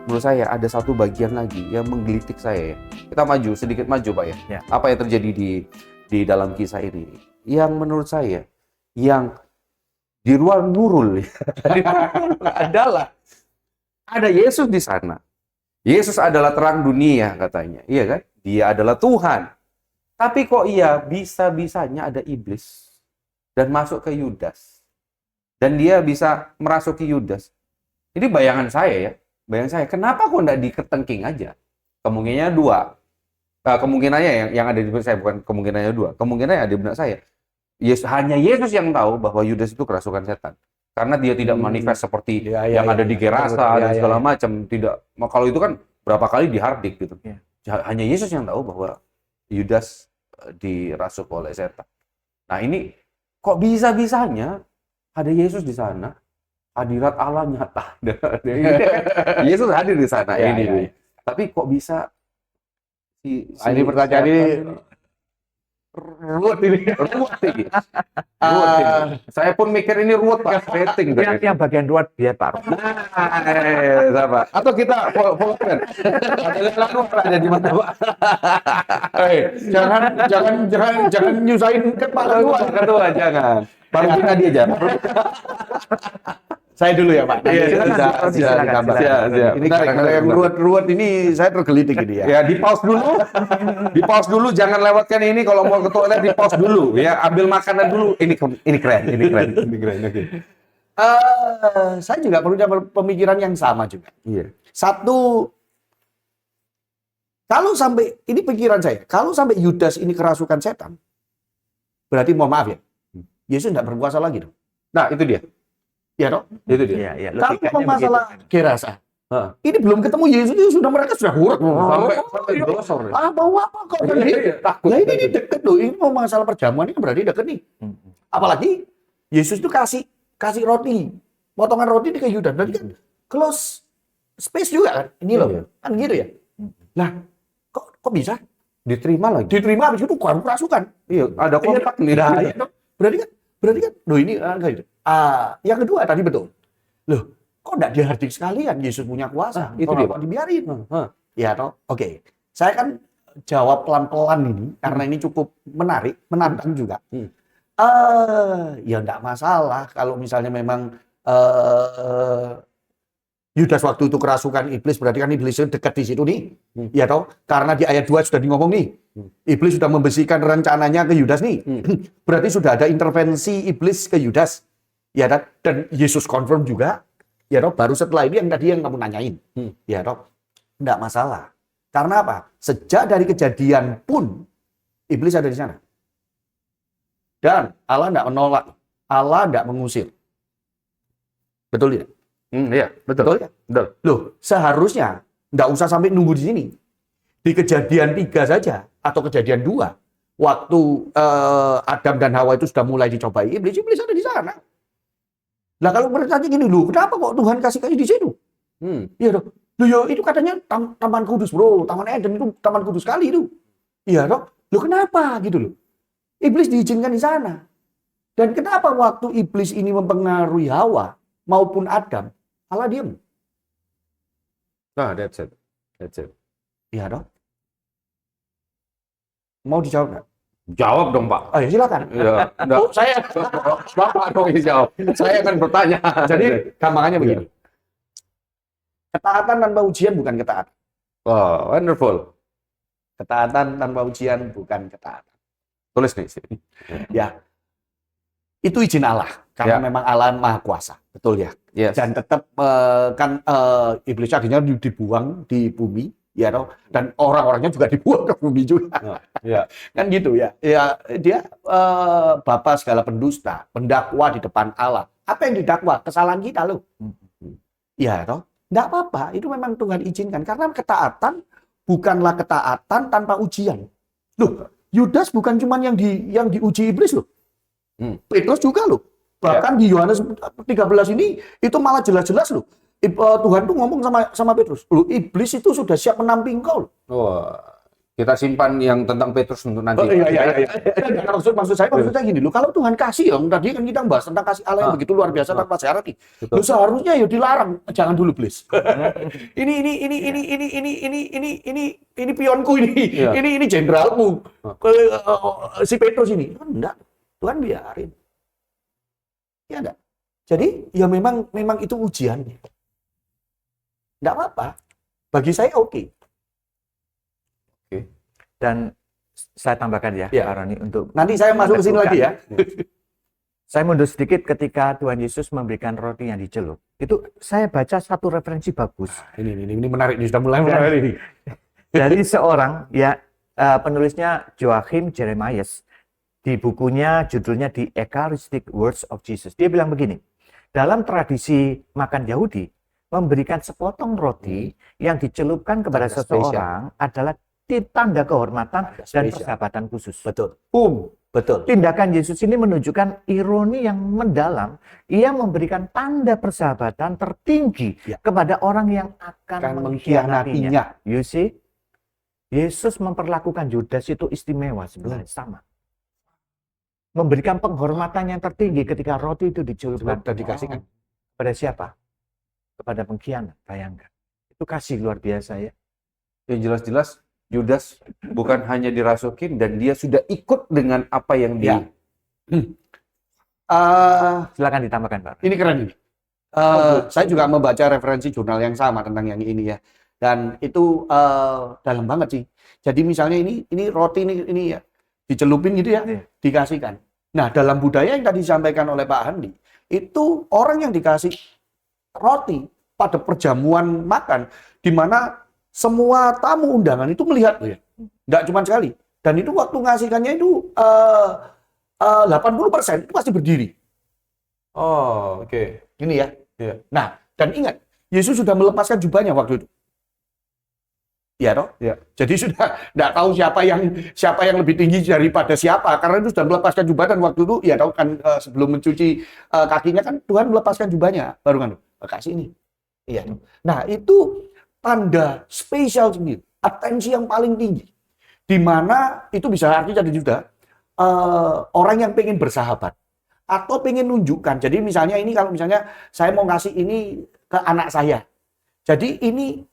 menurut saya ada satu bagian lagi yang menggelitik saya ya. Kita maju, sedikit maju Pak ya. Ya. Apa yang terjadi di dalam kisah ini? Yang menurut saya, yang di luar nurul ya, adalah ada Yesus di sana. Yesus adalah terang dunia katanya, iya kan? Dia adalah Tuhan. Tapi kok iya bisa-bisanya ada iblis dan masuk ke Yudas. Dan dia bisa merasuki Yudas. Ini bayangan saya ya. Bayangan saya, kenapa kok enggak diketengking aja? Kemungkinannya dua. Kemungkinannya yang ada di benak saya, bukan kemungkinannya dua. Kemungkinannya ada di benak saya. Hanya Yesus yang tahu bahwa Yudas itu kerasukan setan. Karena dia tidak manifest seperti yang ada di Gerasa dan segala macam. Tidak. Kalau itu kan berapa kali dihardik gitu. Ya. Hanya Yesus yang tahu bahwa Yudas dirasuk oleh setan. Nah ini kok bisa-bisanya ada Yesus di sana, hadirat Allah nyata. Yesus hadir di sana ini. Tapi kok bisa ini pertanyaan ini ruwet ini. Saya pun mikir ini ruwet Pak. Rating yang bagian ruwet biar Pak. Nah, atau kita follow-up. Ada di mana Pak? Jangan nyusahin ketua jangan. Baru kita dia aja. Saya dulu ya Pak. Silakan. Ini kalau yang ruwet ini saya tergelitik ini ya. Ya di pause dulu. Di pause dulu, jangan lewatkan ini kalau mau ke toilet di pause dulu ya, ambil makanan dulu. Ini keren. Oke. Saya juga punya pemikiran yang sama juga. Iya. Satu, kalau sampai ini pikiran saya, kalau sampai Yudas ini kerasukan setan, berarti mohon maaf ya, Yesus tidak berkuasa lagi dong. Nah, itu dia. Ya toh? Itu dia. Ya, kalau masalah Gerasa, ini belum ketemu Yesus itu mereka sudah huruf sampai glosor. Mau apa kok takut. Nah ini deket loh, ini mau masalah perjamuan ini berarti deket nih. Apalagi Yesus itu kasih roti, potongan roti ini ke Yudas. Berarti kan close space juga kan? Ini loh, kan gitu ya. Nah, kok bisa? Diterima Habis itu kerasukan. Iya, ada kontak nih. Nah, iya, berarti kan, loh ini enggak gitu. Yang kedua tadi betul. Loh, kok enggak dihardik sekalian Yesus punya kuasa? Itu dia, Pak. Dibiarin. Ya toh. Oke. Saya kan jawab pelan-pelan ini karena ini cukup menarik, menantang juga. Ya enggak masalah kalau misalnya memang Yudas waktu itu kerasukan iblis, berarti kan iblis dekat di situ nih. Ya toh? Karena di ayat 2 sudah ngomong nih. Iblis sudah membersihkan rencananya ke Yudas nih. Berarti sudah ada intervensi iblis ke Yudas. Ya dan Yesus confirm juga. Ya toh, baru setelah ini yang tadi yang kamu nanyain. Ya toh? Enggak masalah. Karena apa? Sejak dari kejadian pun iblis ada di sana. Dan Allah enggak menolak. Allah enggak mengusir. Betul tidak? Iya, betul. Ya? Loh, seharusnya nggak usah sampai nunggu di sini. Di kejadian 3 saja, atau kejadian 2, waktu Adam dan Hawa itu sudah mulai dicobai iblis ada di sana. Lah kalau bertanya gini, loh, kenapa kok Tuhan kasih di situ? Iya dong. Loh, itu katanya taman kudus, bro. Taman Eden itu taman kudus sekali itu. Iya dong. Loh, kenapa gitu loh? Iblis diizinkan di sana. Dan kenapa waktu iblis ini mempengaruhi Hawa maupun Adam, Allah diam. Nah, that's it. Iya dong. Mau dijawab nggak? Jawab dong, Pak. Oh ya silakan. Ya, Saya Bapak dong yang jawab. Saya akan bertanya. Jadi gampangannya begini. Ketaatan tanpa ujian bukan ketaatan. Oh, wonderful. Ketaatan tanpa ujian bukan ketaatan. Tulis nih. Ya. Itu izin Allah karena memang Allah Maha Kuasa. Betul ya? Yes. Dan tetap kan iblis akhirnya dibuang di bumi, ya toh, dan orang-orangnya juga dibuang ke bumi juga. Kan gitu ya. Ya dia bapak segala pendusta, pendakwa di depan Allah. Apa yang didakwa? Kesalahan kita loh. Ya toh, enggak apa-apa, itu memang Tuhan izinkan karena ketaatan bukanlah ketaatan tanpa ujian. Loh, Yudas bukan cuma yang diuji iblis loh. Petrus juga loh. Bahkan di Yohanes 13 ini itu malah jelas-jelas loh. Tuhan tuh ngomong sama Petrus, loh iblis itu sudah siap menamping kau. Wah, Kita simpan yang tentang Petrus untuk nanti. Oh, iya. Maksud saya gini loh, kalau Tuhan kasih tadi kan kita bahas tentang kasih Allah yang begitu luar biasa tanpa syarat nih. Loh, seharusnya ya dilarang, jangan dulu please. ini pionku ini, ini jenderalmu, si Petrus ini. Enggak, Tuhan biarin. Ya enggak. Jadi ya memang itu ujiannya. Enggak apa-apa. Bagi saya oke. Dan saya tambahkan ya, Pak Roni, untuk nanti saya masuk ke sini lagi ya. Saya mundur sedikit ketika Tuhan Yesus memberikan roti yang dicelup. Itu saya baca satu referensi bagus. Ini menarik, ini sudah mulai menarik ini. Dari seorang penulisnya Joachim Jeremias, di bukunya judulnya The Eucharistic Words of Jesus. Dia bilang begini, dalam tradisi makan Yahudi, memberikan sepotong roti yang dicelupkan kepada seseorang adalah tanda kehormatan dan persahabatan khusus. Betul. Betul. Tindakan Yesus ini menunjukkan ironi yang mendalam. Ia memberikan tanda persahabatan tertinggi kepada orang yang akan mengkhianatinya. You see? Yesus memperlakukan Yudas itu istimewa sebenarnya, sama. Memberikan penghormatan yang tertinggi ketika roti itu dicelupkan dan dikasihkan. Pada siapa? Kepada pengkhianat, bayangkan. Itu kasih luar biasa ya. Yang jelas-jelas Yudas bukan hanya dirasukin dan dia sudah ikut dengan apa yang dia. Silakan ditambahkan, Pak. Ini keren ini. Saya juga membaca referensi jurnal yang sama tentang yang ini ya. Dan itu dalam banget sih. Jadi misalnya ini roti ini ya dicelupin gitu ya, dikasihkan. Nah, dalam budaya yang tadi disampaikan oleh Pak Handi, itu orang yang dikasih roti pada perjamuan makan di mana semua tamu undangan itu melihat, nggak cuma sekali. Dan itu waktu ngasihkannya itu 80% itu pasti berdiri. Oh, oke. Ini ya. Nah, dan ingat, Yesus sudah melepaskan jubahnya waktu itu. Iya toh? Ya. Jadi sudah nggak tahu siapa yang lebih tinggi daripada siapa, karena itu sudah melepaskan jubah dan waktu itu ya tahu kan sebelum mencuci kakinya kan Tuhan melepaskan jubahnya, baru kan kasih ini. Iya. Nah, itu tanda spesial sendiri, atensi yang paling tinggi, di mana itu bisa artinya jadi juga orang yang pengen bersahabat atau pengen nunjukkan. Jadi misalnya ini kalau misalnya saya mau ngasih ini ke anak saya, jadi ini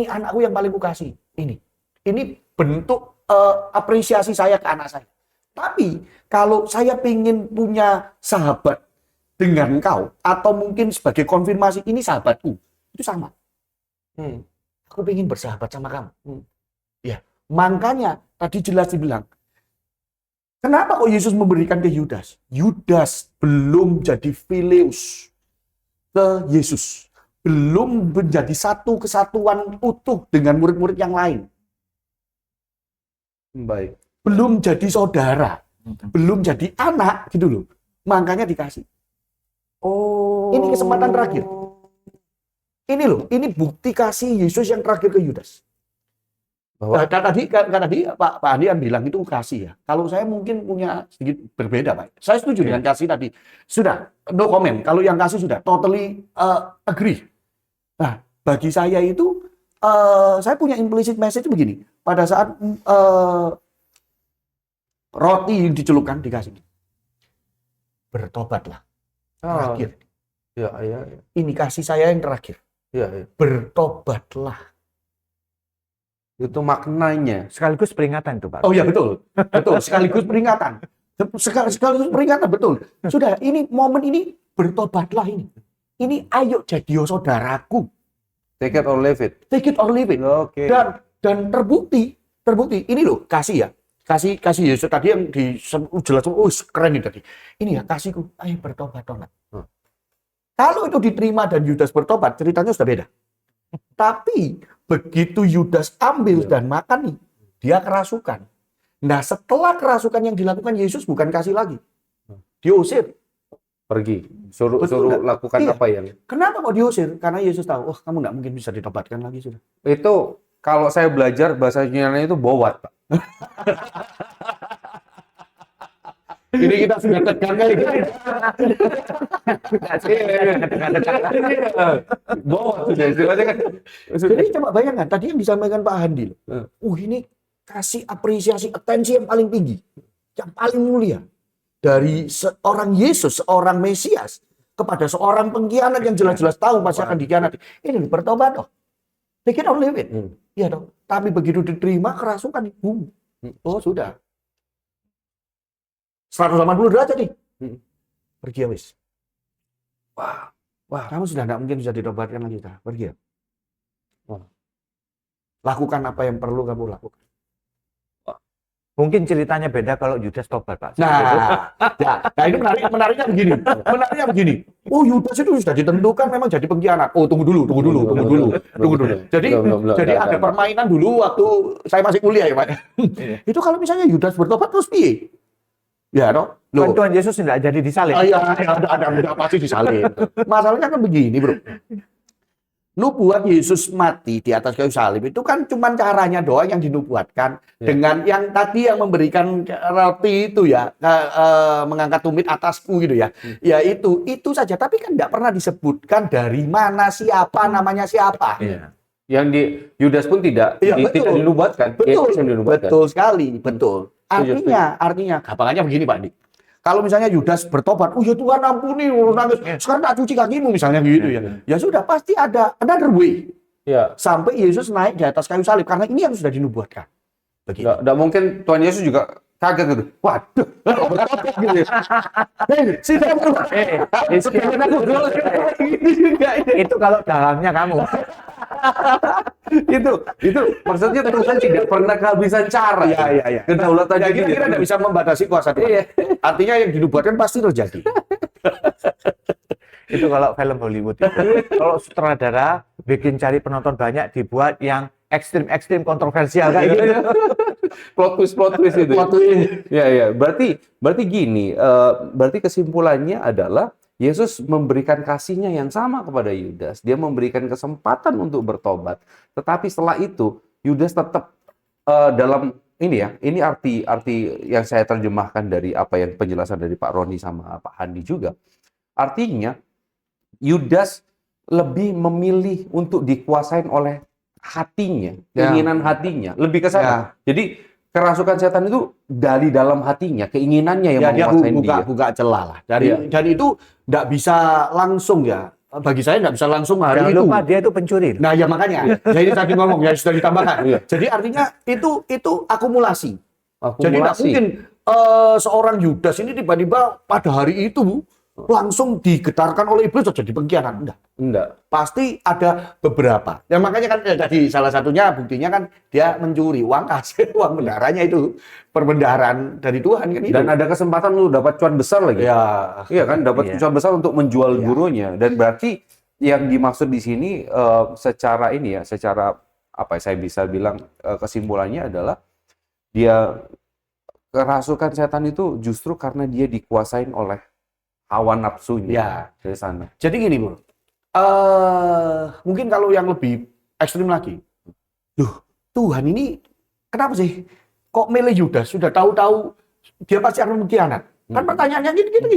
anakku yang paling kukasih. Ini bentuk apresiasi saya ke anak saya. Tapi kalau saya pengen punya sahabat dengan kau atau mungkin sebagai konfirmasi ini sahabatku, itu sama. Aku pengen bersahabat sama kamu. Ya, makanya tadi jelas dibilang, kenapa kok Yesus memberikan ke Yudas? Yudas belum jadi phileus ke Yesus, belum menjadi satu kesatuan utuh dengan murid-murid yang lain. Baik. Belum jadi saudara, belum jadi anak, gitu loh. Makanya dikasih. Oh. Ini kesempatan terakhir. Ini loh, ini bukti kasih Yesus yang terakhir ke Yudas. Kan tadi Pak Andi yang bilang itu kasih ya. Kalau saya mungkin punya sedikit berbeda, Pak. Saya setuju dengan kasih tadi. Sudah, no comment. Kalau yang kasih sudah totally agree. Nah, bagi saya itu saya punya implicit message begini. Pada saat roti yang dicelupkan dikasih, bertobatlah. Terakhir. Ya. Ini kasih saya yang terakhir. Ya. Bertobatlah. Itu maknanya. Sekaligus peringatan itu, Pak. Oh iya, betul. Betul, sekaligus peringatan. Sekaligus peringatan, betul. Sudah, ini momen ini bertobatlah ini. Ini ayo jadi saudaraku. Take it or leave it. Take it or leave it. Oke. Dan terbukti ini loh, kasih ya. Kasih Yesus tadi yang jelas, keren ini tadi. Ini ya kasihku, ayo bertobat. Kalau itu diterima dan Yudas bertobat, ceritanya sudah beda. Tapi begitu Yudas ambil dan makan nih, dia kerasukan. Nah, setelah kerasukan yang dilakukan Yesus bukan kasih lagi. Diusir. Pergi. Suruh lakukan apa yang. Kenapa kok diusir? Karena Yesus tahu, kamu nggak mungkin bisa ditobatkan lagi sudah. Itu kalau saya belajar bahasa Yunani itu bowat, Pak. Ini kita sudah tekan kali ini. Bowat sudah istilahnya kan. Jadi coba bayangkan tadi yang disampaikan Pak Handi. Ini kasih apresiasi, atensi yang paling tinggi, yang paling mulia dari seorang Yesus, seorang Mesias kepada seorang pengkhianat yang jelas-jelas tahu pasti akan dikhianati. Ini bertobat dong. They cannot live it. Iya dong. Tapi begitu diterima kerasukan, boom. Oh sudah. 180 derajat nih. Pergi ya wis. Wah, kamu sudah tidak mungkin bisa ditobatkan lagi. Pergi ya. Lakukan apa yang perlu kamu lakukan. Mungkin ceritanya beda kalau Yudas tobat, Pak. Nah ini menariknya begini. Menariknya begini. Oh, Yudas itu sudah ditentukan memang jadi pengkhianat. Oh, tunggu dulu. Jadi ada permainan dulu waktu saya masih kuliah ya, Pak. Itu kalau misalnya Yudas bertobat terus piye? Ya, toh. Kan Tuhan Yesus tidak jadi disalib. Iya, ada pasti disalib. Masalahnya kan begini, Bro. Nubuat Yesus mati di atas kayu salib itu kan cuma caranya doang yang dinubuatkan dengan yang tadi yang memberikan roti itu ya, mengangkat tumit atasku gitu ya. Ya itu saja, tapi kan tidak pernah disebutkan dari mana siapa, namanya siapa. Yang di Yudas pun tidak dinubuatkan. Betul sekali, betul. Artinya gampangnya begini, Pak Andi. Kalau misalnya Yudas bertobat, oh ya Tuhan ampuni, nangis, sekarang tak cuci kakimu misalnya gitu ya. Ya sudah, pasti ada another way. Sampai Yesus naik di atas kayu salib, karena ini yang sudah dinubuatkan. Begitu. Nggak mungkin Tuhan Yesus juga kaget gitu. Waduh, bertobat gitu ya. Itu kalau dalamnya kamu. itu maksudnya Tuhan tidak pernah kehabisan cara. Iya. Kedaulatan ya, kira-kira tidak bisa membatasi kuasa Tuhan. Artinya yang dinubuatkan pasti terjadi. Itu kalau film Hollywood. Kalau sutradara bikin cari penonton banyak, dibuat yang ekstrim kontroversial kayak gitu. plot twist itu. Ya. Berarti gini, berarti kesimpulannya adalah Yesus memberikan kasihnya yang sama kepada Yudas. Dia memberikan kesempatan untuk bertobat. Tetapi setelah itu, Yudas tetap dalam ini arti yang saya terjemahkan dari apa yang penjelasan dari Pak Roni sama Pak Handi juga. Artinya, Yudas lebih memilih untuk dikuasain oleh hatinya, keinginan hatinya, lebih ke sana. Jadi kerasukan setan itu dari dalam hatinya, keinginannya yang menguasai dia. Buka celah lah. Dan itu tidak bisa langsung ya. Bagi saya tidak bisa langsung hari itu. Lupa dia itu pencuri. Nah ya makanya. Jadi tadi ngomong ya sudah ditambahkan. Jadi artinya itu akumulasi. Jadi tidak mungkin seorang Yudas ini tiba-tiba pada hari itu langsung digetarkan oleh iblis jadi pengkhianat. Enggak. Pasti ada beberapa. Ya makanya kan tadi salah satunya buktinya kan dia mencuri uang kasih, uang bendaharanya itu perbendaharaan dari Tuhan kan itu. Dan ada kesempatan lu dapat cuan besar lagi. Iya kan, dapat cuan besar untuk menjual gurunya. Dan berarti yang dimaksud di sini secara apa saya bisa bilang kesimpulannya adalah dia kerasukan setan itu justru karena dia dikuasain oleh hawa nafsunya dari sana. Jadi gini, Bro. Mungkin kalau yang lebih ekstrim lagi. Tuhan ini kenapa sih kok milih Yudas? Sudah tahu-tahu dia pasti akan mengkhianat. Kan pertanyaannya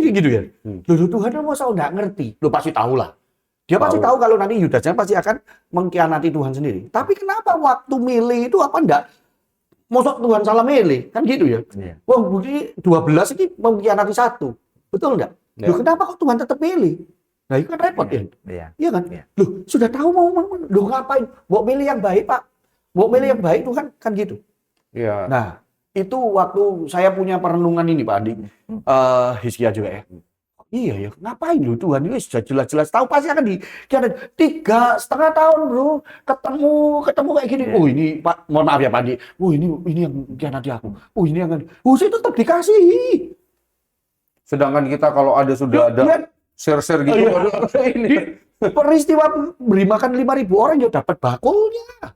gitu ya. Tuhan masa enggak ngerti? Pasti tahu lah. Dia pasti tahu kalau nanti Yudasnya pasti akan mengkhianati Tuhan sendiri. Tapi kenapa waktu milih itu apa enggak? Mosok Tuhan salah milih? Kan gitu ya. Wah, bukti 12 ini mengkhianati 1. Betul enggak? Kenapa kok Tuhan tetap pilih? Nah, itu kan repot ya. Iya kan? Sudah tahu mau ngapain? Mau pilih yang baik, Pak. Mau pilih yang baik Tuhan kan gitu. Iya. Nah, itu waktu saya punya perenungan ini, Pak Andi. Hizkia juga ya. Iya ya, ngapain Tuhan ini sudah jelas-jelas tahu pasti akan 3,5 tahun, Bro. Ketemu kayak gini. Oh, ini Pak, mohon maaf ya, Pak Andi. Oh, ini yang nanti aku. Oh, ini yang saya tetap dikasih. Sedangkan kita kalau sudah ada share-share gitu, ini peristiwa beri makan 5.000 orang ya dapat bakulnya.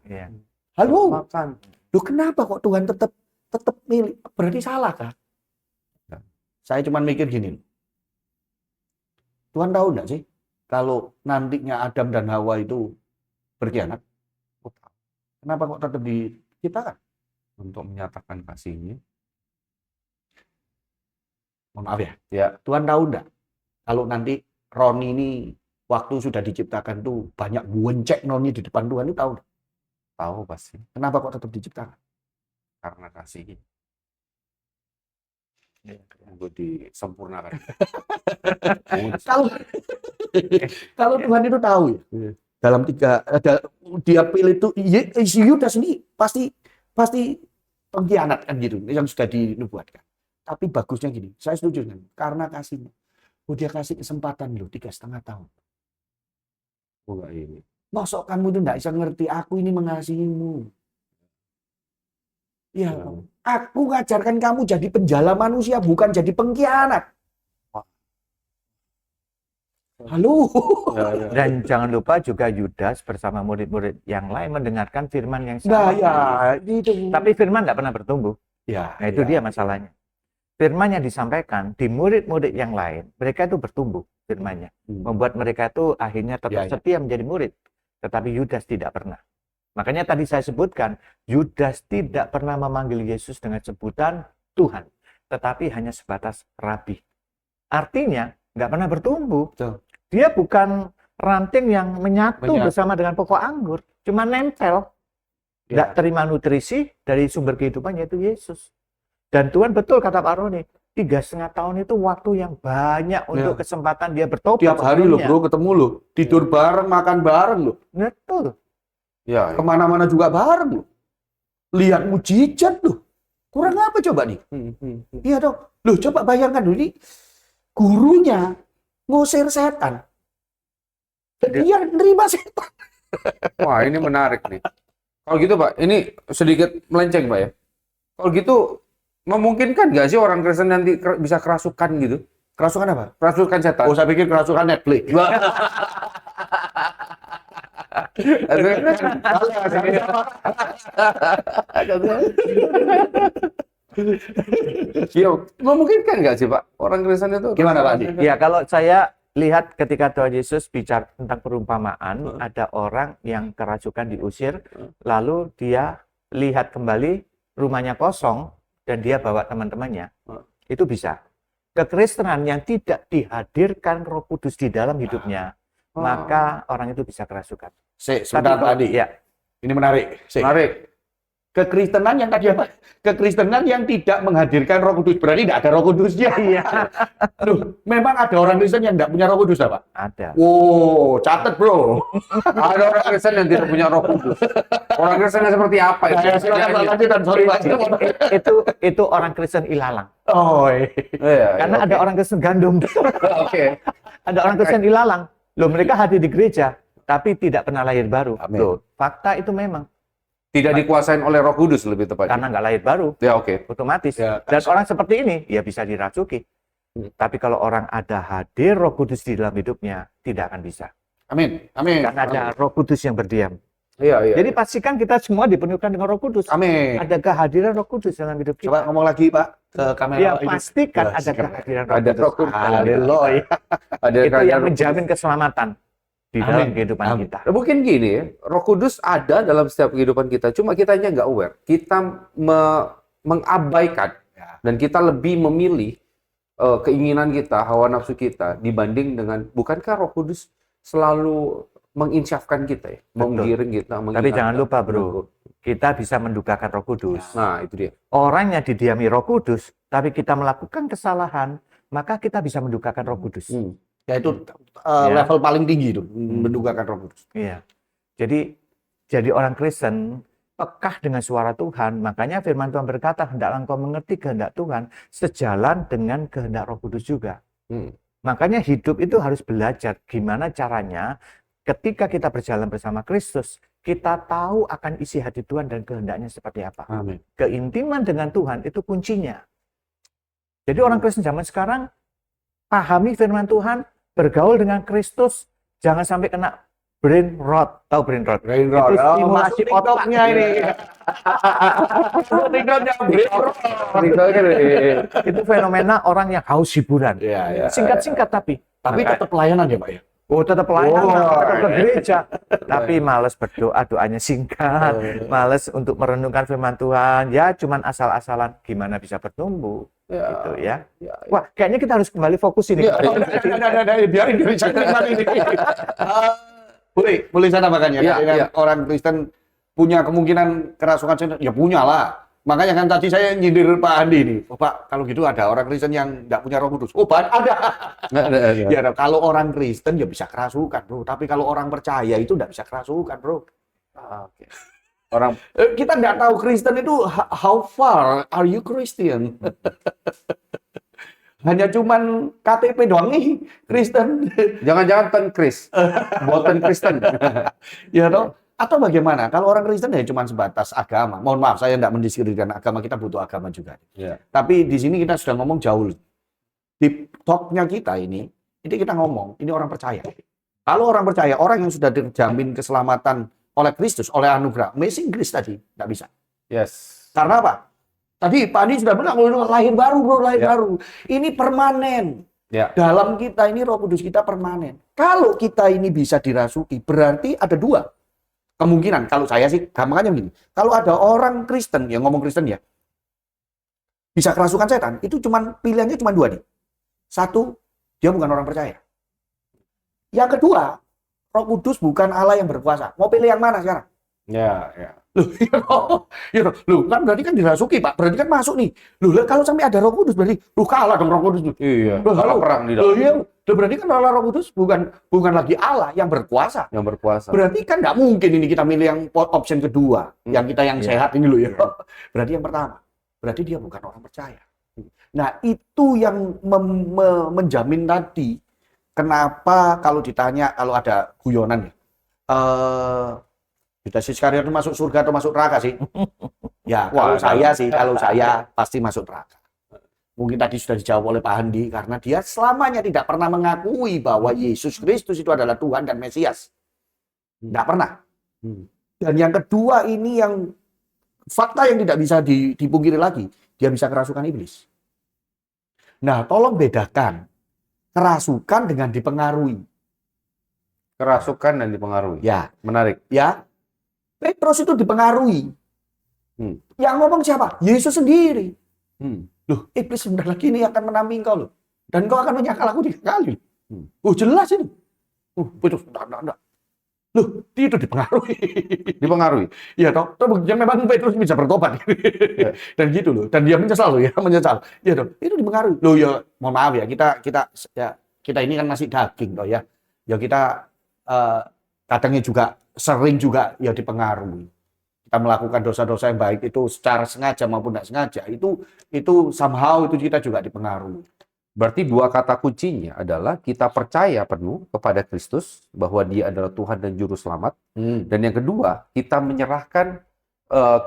Halo. Makan. Kenapa kok Tuhan tetap milih? Berarti salah kan? Saya cuma mikir gini. Tuhan tahu enggak sih kalau nantinya Adam dan Hawa itu berkhianat? Kenapa kok tetap diciptakan? Untuk menyatakan kasihnya. Mohon maaf ya. Tuhan tahu enggak kalau nanti Roni ini waktu sudah diciptakan tuh banyak buencek Roni di depan Tuhan, itu tahu enggak? Tahu pasti. Kenapa kok tetap diciptakan? karena kasih untuk disempurnakan. Kalau kalau Tuhan itu tahu ya, dalam dia pilih itu Yudas ini pasti pengkhianat kan gitu yang sudah dinubuatkan. Tapi bagusnya gini, saya setuju dengan karena kasihnya. Dia kasih kesempatan loh 3,5 tahun. Enggak ini. Masuk kamu itu enggak bisa ngerti aku ini mengasihimu. Ya, aku ngajarkan kamu jadi penjala manusia bukan jadi pengkhianat. Halo. Dan jangan lupa juga Yudas bersama murid-murid yang lain mendengarkan firman yang Nah, sama. ya, itu. Tapi firman nggak pernah bertumbuh. Ya, Nah, itu ya. dia masalahnya. Firman yang disampaikan di murid-murid yang lain, mereka itu bertumbuh firmannya. Membuat mereka itu akhirnya tetap setia menjadi murid. Tetapi Yudas tidak pernah. Makanya tadi saya sebutkan, Yudas tidak pernah memanggil Yesus dengan sebutan Tuhan. Tetapi hanya sebatas Rabi. Artinya, nggak pernah bertumbuh. Betul. Dia bukan ranting yang menyatu Menyatu. bersama dengan pokok anggur. Cuma nempel. Nggak terima nutrisi dari sumber kehidupan yaitu Yesus. Dan Tuhan betul kata Pak Roni, 3,5 tahun itu waktu yang banyak untuk kesempatan dia bertobat. Tiap hari loh sebelumnya. bro ketemu loh, tidur bareng, makan bareng loh, Betul. Ya, kemana-mana juga bareng loh. Lihat mujizat loh. Kurang apa coba nih? Iya dong. Loh coba bayangkan loh ini gurunya ngusir setan. Dia nerima setan. wah ini menarik nih. Kalau gitu Pak, ini sedikit melenceng Pak ya. Kalau gitu memungkinkan nggak sih orang Kristen nanti bisa kerasukan gitu? Kerasukan apa? Kerasukan setan. Oh saya pikir kerasukan Netflix. Iya, memungkinkan nggak sih Pak orang Kristen itu? Gimana, Pak Andi? Ya, kalau saya lihat ketika Tuhan Yesus bicara tentang perumpamaan, ada orang yang kerasukan diusir, lalu dia lihat kembali rumahnya kosong, dan dia bawa teman-temannya. Itu bisa. Kekristenan yang tidak dihadirkan Roh Kudus di dalam hidupnya, maka orang itu bisa kerasukan. Sebentar Tapi- tadi. Ya. Ini menarik. Menarik. Kekristenan yang tadi apa? Kekristenan yang tidak menghadirkan Roh Kudus berarti tidak ada Roh Kudusnya. Iya. Loh, memang ada orang Kristen yang tidak punya Roh Kudus, Pak? Ada. Wow, catat bro. Ada orang Kristen yang tidak punya Roh Kudus. Orang Kristen yang seperti apa itu? Ya, silakan Pak, lanjutkan. Sorry, Pak. Itu orang Kristen ilalang. Oh, Iya, Karena oke. ada orang Kristen gandum. Oke. Ada orang Kristen ilalang. Loh, mereka hadir di gereja, tapi tidak pernah lahir baru. Amin. Loh, fakta itu memang. Tidak dikuasain oleh Roh Kudus lebih tepatnya. Karena nggak lahir baru, Ya oke. otomatis. Ya, Dan orang seperti ini, ya bisa dirasuki. Tapi kalau orang ada hadir Roh Kudus di dalam hidupnya, tidak akan bisa. amin, amin. Karena ada Roh Kudus yang berdiam. Iya, iya. Jadi pastikan kita semua dipenuhkan dengan Roh Kudus. Amin. Ada kehadiran Roh Kudus dalam hidup kita. Coba ngomong lagi, Pak, ke kamera Ya, ini. pastikan Ya, ada siap. kehadiran Ada Roh Kudus. Haleluya. Ada Itu yang Roh menjamin keselamatan di dalam Amin. kehidupan Amin. kita. Kudus. Mungkin gini ya, Roh Kudus ada dalam setiap kehidupan kita, cuma kitanya nggak aware. Kita mengabaikan dan kita lebih memilih keinginan kita, hawa nafsu kita dibanding dengan, bukankah Roh Kudus selalu menginsyafkan kita ya, menggiring kita. Tapi jangan lupa bro, kita bisa mendukakan Roh Kudus. Nah itu dia. Orang yang didiami Roh Kudus, tapi kita melakukan kesalahan, maka kita bisa mendukakan Roh Kudus. Ya itu Ya. level paling tinggi itu, mendukakan Roh Kudus. Iya. Jadi orang Kristen pekah dengan suara Tuhan, makanya firman Tuhan berkata, hendaklah engkau mengerti kehendak Tuhan sejalan dengan kehendak Roh Kudus juga. Makanya hidup itu harus belajar gimana caranya ketika kita berjalan bersama Kristus, kita tahu akan isi hati Tuhan dan kehendaknya seperti apa. Amin. Keintiman dengan Tuhan itu kuncinya. Jadi orang Kristen zaman sekarang pahami firman Tuhan, bergaul dengan Kristus, jangan sampai kena brain rot. Tahu brain rot? Brain rot. Itu Oh, stimulasi masuk otaknya ini. Itu fenomena orang yang haus hiburan. Iya, iya. Singkat-singkat tapi. Tapi tetap pelayanan ya, Pak ya? Oh, tetap pelayanan, Oh, tetap ke gereja. Tapi males berdoa, doanya singkat. Males untuk merenungkan firman Tuhan. Ya, cuman asal-asalan gimana bisa bertumbuh. Gitu ya. Wah, kayaknya kita harus kembali fokus ini. Biarin dari cangkriman ini. Boleh saya tambahkan ya? Iya, Dengan iya. orang Kristen punya kemungkinan kerasukan setan? Ya punya lah. Makanya kan tadi saya nyindir Pak Andi nih. Oh, Pak, kalau gitu ada orang Kristen yang nggak punya Roh Kudus. Oh, Pak, ada. Nggak ada. Ya, kalau orang Kristen ya bisa kerasukan, bro. Tapi kalau orang percaya itu nggak bisa kerasukan, bro. Oke. Orang Kita nggak tahu Kristen itu how far are you Christian? Hanya cuman KTP doang nih Kristen. jangan-jangan Kris, buatan Kristen. Ya toh? Atau bagaimana? Kalau orang Kristen ya cuma sebatas agama. Mohon maaf, saya tidak mendiskreditkan agama, kita butuh agama juga. Ya. Tapi di sini kita sudah ngomong jauh. Di talk-nya kita ini kita ngomong, ini orang percaya. Kalau orang percaya, orang yang sudah dijamin keselamatan oleh Kristus, oleh anugerah, amazing grace tadi, tidak bisa. Yes. Karena apa? Tadi Pak Andi sudah bilang, lahir baru bro, lahir baru. Ini permanen. Ya. Dalam kita ini Roh Kudus kita permanen. Kalau kita ini bisa dirasuki, berarti ada dua kemungkinan. Kalau saya sih, gampangnya begini. Kalau ada orang Kristen, yang ngomong Kristen ya, bisa kerasukan setan, itu pilihannya cuma dua nih. Satu, dia bukan orang percaya. Yang kedua, Roh Kudus bukan Allah yang berkuasa. Mau pilih yang mana sekarang? Ya. Loh, kan berarti kan dirasuki, Pak. Berarti kan masuk nih. Loh, kalau sampai ada Roh Kudus berarti kalah dong Roh Kudus. Iya. Kalau perang di Loh, dalam. iya. Loh, berarti kan Allah Roh Kudus bukan lagi Allah yang berkuasa. Yang berkuasa. Berarti kan nggak mungkin ini kita milih yang option kedua, yang kita yang sehat ini loh ya. Berarti yang pertama, berarti dia bukan orang percaya. Nah, itu yang menjamin tadi. Kenapa kalau ditanya, kalau ada guyonan ya, Judas Iskariot itu masuk surga atau masuk neraka sih? Ya, kalau saya pasti masuk neraka. Mungkin tadi sudah dijawab oleh Pak Handi, karena dia selamanya tidak pernah mengakui bahwa Yesus Kristus itu adalah Tuhan dan Mesias. Tidak pernah. Dan yang kedua ini yang fakta yang tidak bisa dipungkiri lagi, dia bisa kerasukan iblis. Nah, tolong bedakan kerasukan dengan dipengaruhi. Kerasukan dan dipengaruhi. Ya, Menarik. ya. Petrus itu dipengaruhi. Yang ngomong siapa? Yesus sendiri. Loh, iblis sebentar lagi ini akan menamping kau loh. Dan kau akan menyangkal aku 3 kali. Oh, jelas ini. Petrus, enggak. Loh, dia itu dipengaruhi. Dipengaruhi. Iya toh, memang Petrus bisa bertobat. Ya. Dan gitu loh. Dan dia menyesal loh ya, menyesal. Iya toh, itu dipengaruhi. Loh ya, mohon maaf ya, kita ini kan masih daging toh ya. Ya kita kadangnya juga sering juga ya dipengaruhi. Kita melakukan dosa-dosa yang baik itu secara sengaja maupun tidak sengaja, itu somehow itu kita juga dipengaruhi. Berarti dua kata kuncinya adalah kita percaya penuh kepada Kristus bahwa Dia adalah Tuhan dan Juru Selamat. Dan yang kedua, kita menyerahkan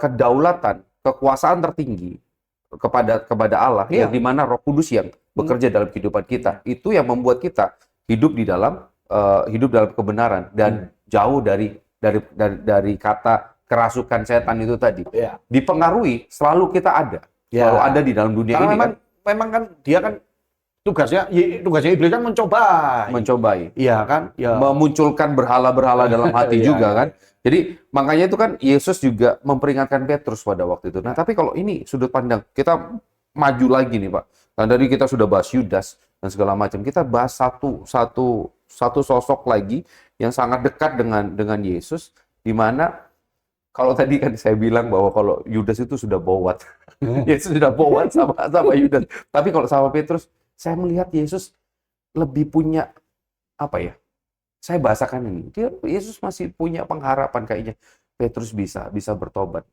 kedaulatan, kekuasaan tertinggi kepada Allah, yang dimana Roh Kudus yang bekerja dalam kehidupan kita. Itu yang membuat kita hidup dalam kebenaran dan jauh dari kata kerasukan setan itu tadi. Ya. Dipengaruhi, selalu kita ada. Selalu ada di dalam dunia Karena ini. memang kan dia kan tugasnya iblis kan mencobai. Iya kan? Ya. Memunculkan berhala-berhala dalam hati juga kan. Jadi makanya itu kan Yesus juga memperingatkan Petrus pada waktu itu. Nah, tapi kalau ini sudut pandang, kita maju lagi nih, Pak. Dan tadi kita sudah bahas Yudas dan segala macam. Kita bahas satu sosok lagi yang sangat dekat dengan Yesus, di mana kalau tadi kan saya bilang bahwa kalau Yudas itu sudah bowat. Yesus sudah bowat sama Yudas. Tapi kalau sama Petrus, saya melihat Yesus lebih punya apa ya? Saya bahasakan ini. Yesus masih punya pengharapan kayaknya Petrus bisa bertobat.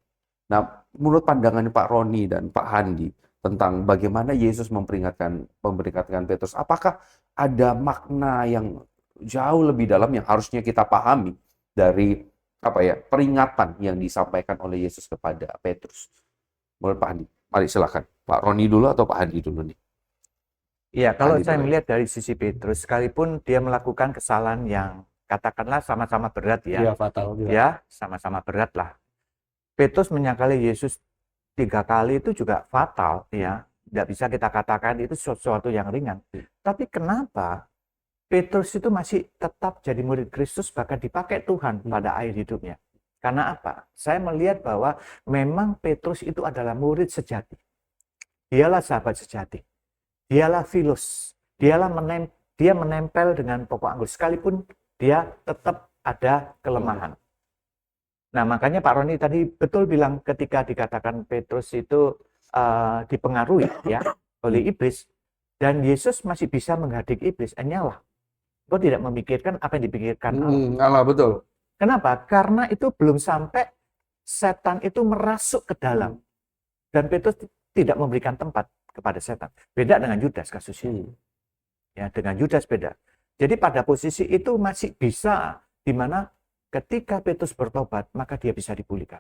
Nah, menurut pandangan Pak Roni dan Pak Handi tentang bagaimana Yesus memperingatkan Petrus, apakah ada makna yang jauh lebih dalam yang harusnya kita pahami dari peringatan yang disampaikan oleh Yesus kepada Petrus? Menurut Pak Handi, mari silakan. Pak Roni dulu atau Pak Handi dulu nih? Iya, kalau saya melihat dari sisi Petrus, sekalipun dia melakukan kesalahan yang katakanlah sama-sama berat ya. Iya, fatal juga. Ya, sama-sama berat lah. Petrus menyangkali Yesus 3 kali itu juga fatal ya. Tidak bisa kita katakan itu sesuatu yang ringan. Tapi kenapa Petrus itu masih tetap jadi murid Kristus, bahkan dipakai Tuhan pada akhir hidupnya? Karena apa? Saya melihat bahwa memang Petrus itu adalah murid sejati. Dialah sahabat sejati. Dialah filos. Dia menempel dengan pokok anggur. Sekalipun dia tetap ada kelemahan. Nah, makanya Pak Roni tadi betul bilang ketika dikatakan Petrus itu dipengaruhi ya oleh iblis, dan Yesus masih bisa menghadik iblis, nyala. Kau tidak memikirkan apa yang dipikirkan Allah. Allah betul. Kenapa? Karena itu belum sampai setan itu merasuk ke dalam. Dan Petrus tidak memberikan tempat kepada setan. Beda dengan Yudas kasusnya. Ya, dengan Yudas beda. Jadi pada posisi itu masih bisa, di mana ketika Petrus bertobat, maka dia bisa dipulihkan.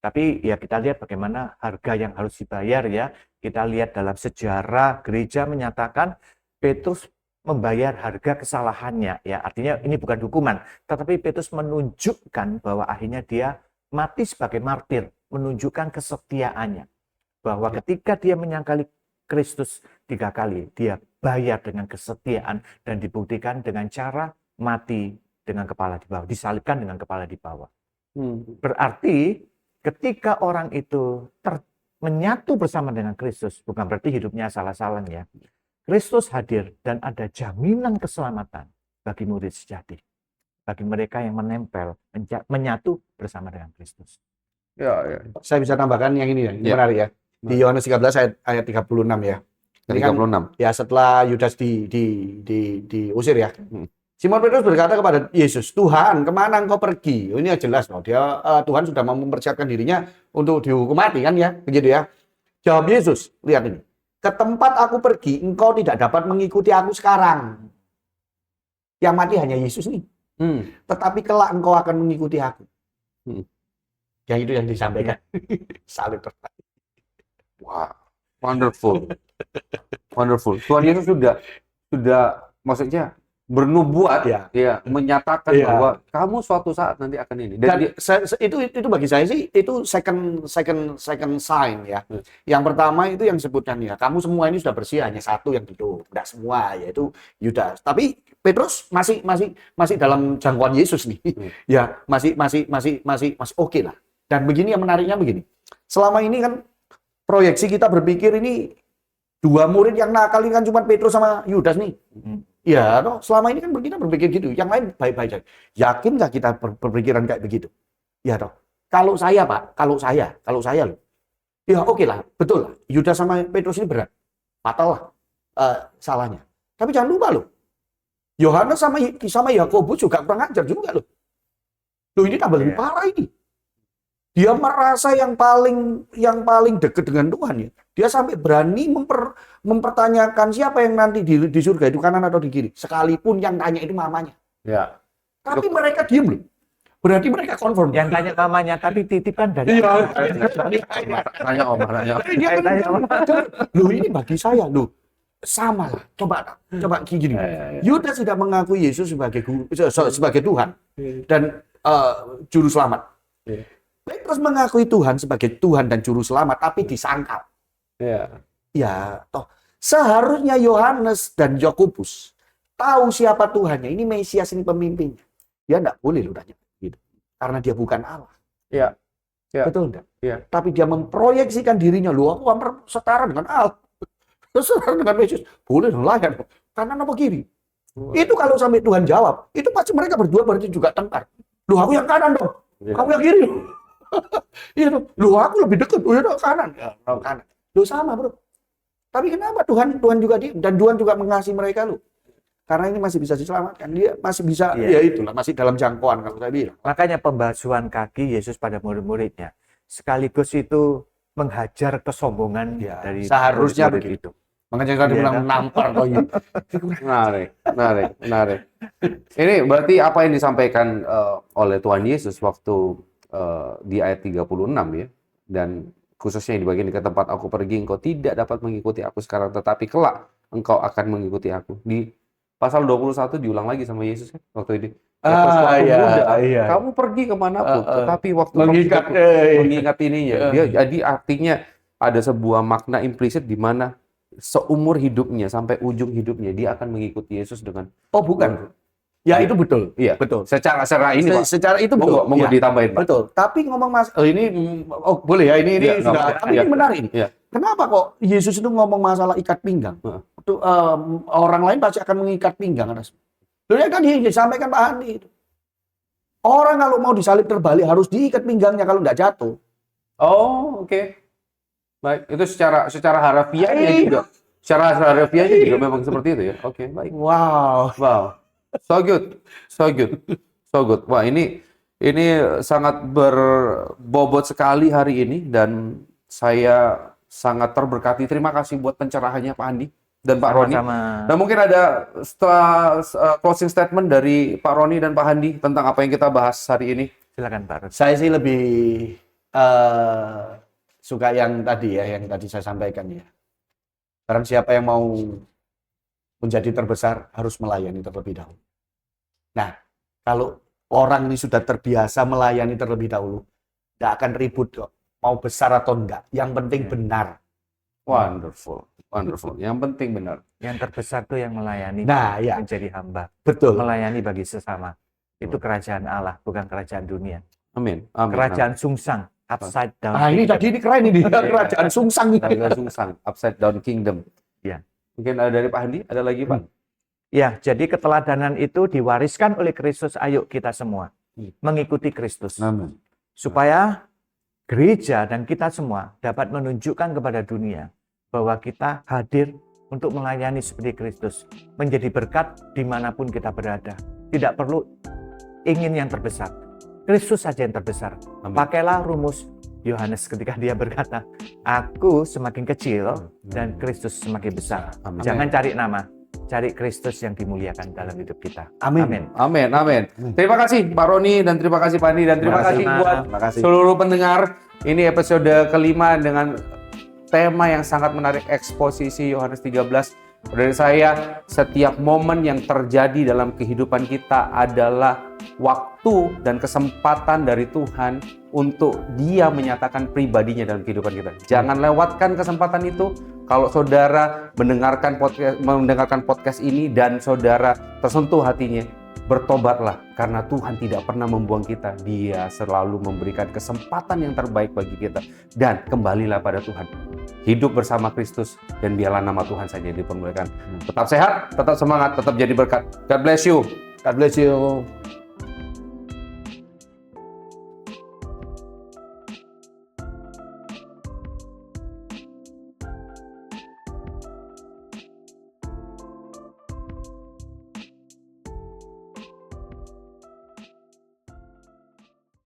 Tapi ya kita lihat bagaimana harga yang harus dibayar ya. Kita lihat dalam sejarah gereja menyatakan Petrus membayar harga kesalahannya. Ya, artinya ini bukan hukuman, tetapi Petrus menunjukkan bahwa akhirnya dia mati sebagai martir, menunjukkan kesetiaannya. Bahwa ketika dia menyangkali Kristus 3 kali, dia bayar dengan kesetiaan dan dibuktikan dengan cara mati dengan kepala di bawah, disalibkan dengan kepala di bawah. Berarti ketika orang itu menyatu bersama dengan Kristus, bukan berarti hidupnya salah-salah ya. Kristus hadir dan ada jaminan keselamatan bagi murid sejati. Bagi mereka yang menempel, menyatu bersama dengan Kristus. Ya. Saya bisa tambahkan yang ini ya, ini menarik ya. Di Yohanes 13 ayat 36 ya. 36. Ya, setelah Yudas diusir ya. Simon Petrus berkata kepada Yesus, "Tuhan, kemana engkau pergi?" Ini jelas loh, Tuhan sudah mau mempersiapkan dirinya untuk dihukum mati kan ya, begitu ya. Jawab Yesus, lihat ini. "Ke tempat aku pergi, engkau tidak dapat mengikuti aku sekarang." Yang mati hanya Yesus nih. Tetapi kelak engkau akan mengikuti aku. Yang itu yang disampaikan. Salib terbaik. Wow, wonderful. Wonderful. Tuhan Yesus sudah maksudnya bernubuat ya menyatakan bahwa kamu suatu saat nanti akan ini. Dan itu bagi saya sih itu second sign ya. Yang pertama itu yang disebutkan ya, kamu semua ini sudah bersih, hanya satu yang tutup. Tidak semua, yaitu Yudas. Tapi Petrus masih dalam jangkauan Yesus nih. Ya, masih oke lah. Dan begini yang menariknya begini. Selama ini kan proyeksi kita berpikir ini dua murid yang nakal ini kan cuma Petrus sama Yudas nih. Ya, selama ini kan kita berpikir gitu. Yang lain baik-baik saja. Yakin nggak kita berpikiran kayak begitu? Ya toh. Kalau saya Pak, kalau saya loh. Ya oke lah, betul lah. Yudas sama Petrus ini berat. Fatal lah salahnya. Tapi jangan lupa loh. Yohanes sama Yakobus juga kurang ajar juga loh. Loh ini tambah lebih parah ini. Dia merasa yang paling dekat dengan Tuhan ya. Dia sampai berani mempertanyakan siapa yang nanti di surga itu kanan atau di kiri. Sekalipun yang tanya itu mamanya. Ya. Tapi mereka diem loh. Berarti mereka konform. Yang tanya mamanya tapi titipan dari Tanya Om. Loh ini bagi saya loh. Sama lah. Coba gini. Yudas tidak mengakui Yesus sebagai Tuhan dan juru selamat. Petrus mengakui Tuhan sebagai Tuhan dan juru selamat, tapi disangkal. Ya, toh seharusnya Yohanes dan Yakobus tahu siapa Tuhannya. Ini Mesias, ini pemimpinnya. Dia enggak boleh loh tanya gitu. Karena dia bukan Allah. Ya. Betul enggak? Ya. Tapi dia memproyeksikan dirinya, loh aku hampir setara dengan Allah. Setara dengan Mesias. Boleh dong, layan. Kanan apa kiri? Itu kalau sampai Tuhan jawab, itu pasti mereka berdua berarti juga tengkar. Loh aku yang kanan dong. Kamu yang kiri. Iya dong. Loh aku lebih dekat. Oh ya dong kanan. Ya, kanan. Loh sama bro. Tapi kenapa Tuhan juga dan Tuhan juga mengasihi mereka loh. Karena ini masih bisa diselamatkan. Dia masih bisa, ya itulah masih dalam jangkauan kalau saya bilang. Makanya pembasuhan kaki Yesus pada murid-muridnya sekaligus itu menghajar kesombongan dari seharusnya begitu. Makanya tadi bilang nampar kok gitu. Menarik. Ini berarti apa yang disampaikan oleh Tuhan Yesus waktu di ayat 36 ya, dan khususnya di bagian ke tempat aku pergi engkau tidak dapat mengikuti aku sekarang, tetapi kelak engkau akan mengikuti aku. Di pasal 21 diulang lagi sama Yesus kan waktu ini. Kamu pergi kemanapun, tetapi waktu mengingat ininya, dia jadi artinya ada sebuah makna implisit di mana seumur hidupnya sampai ujung hidupnya dia akan mengikuti Yesus dengan bukan. Ya itu betul. Iya, betul. Secara ini Pak. Secara itu betul. Mau ditambahin Pak. Betul. Tapi ngomong ini boleh ya ini sudah. Tapi ini menarik ini. Kenapa kok Yesus itu ngomong masalah ikat pinggang? Itu orang lain pasti akan mengikat pinggang. Loh ya kan disampaikan Pak Andi itu. Orang kalau mau disalib terbalik harus diikat pinggangnya kalau nggak jatuh. Oh, oke. Baik, itu secara harafiahnya juga. Secara harafiahnya juga memang seperti itu ya. Oke, baik. Wow. Wow. So good. So good. So good. Wah, ini sangat berbobot sekali hari ini dan saya sangat terberkati. Terima kasih buat pencerahannya Pak Andi dan Pak Roni. Sama-sama. Dan mungkin ada setelah closing statement dari Pak Roni dan Pak Andi tentang apa yang kita bahas hari ini. Silakan Pak Roni. Saya sih lebih suka yang tadi ya, yang tadi saya sampaikan ya. Barang siapa yang mau menjadi terbesar harus melayani terlebih dahulu. Nah, kalau orang ini sudah terbiasa melayani terlebih dahulu, tidak akan ribut kok. Mau besar atau enggak, yang penting benar. Wonderful, wonderful. Yang penting benar. Yang terbesar tuh yang melayani, Nah, ya. menjadi hamba, Betul. melayani bagi sesama. Itu kerajaan Allah, bukan kerajaan dunia. Amin. Amin. Kerajaan sungsang, upside down. Nah, ini kingdom. tadi ini keren ini, kerajaan sungsang ini. Kerajaan sungsang, upside down kingdom. Ya. Mungkin ada dari Pak Andi, ada lagi Pak? Ya, jadi keteladanan itu diwariskan oleh Kristus. Ayo kita semua mengikuti Kristus. Amin. Supaya gereja dan kita semua dapat menunjukkan kepada dunia bahwa kita hadir untuk melayani seperti Kristus. Menjadi berkat dimanapun kita berada. Tidak perlu ingin yang terbesar. Kristus saja yang terbesar. Amin. Pakailah rumus Yohanes ketika dia berkata, aku semakin kecil dan Kristus semakin besar. Amin. Jangan cari nama, cari Kristus yang dimuliakan dalam hidup kita. Amin. Amin, amin. Terima kasih Pak Roni dan terima kasih Pak Andi dan terima kasih buat seluruh pendengar. Ini episode kelima dengan tema yang sangat menarik, eksposisi Yohanes 13. Dari saya, setiap momen yang terjadi dalam kehidupan kita adalah waktu dan kesempatan dari Tuhan untuk Dia menyatakan pribadinya dalam kehidupan kita. Jangan lewatkan kesempatan itu. Kalau saudara mendengarkan podcast ini dan saudara tersentuh hatinya, bertobatlah karena Tuhan tidak pernah membuang kita. Dia selalu memberikan kesempatan yang terbaik bagi kita. Dan kembalilah pada Tuhan. Hidup bersama Kristus dan biarlah nama Tuhan saja dipermuliakan. Tetap sehat, tetap semangat, tetap jadi berkat. God bless you. God bless you.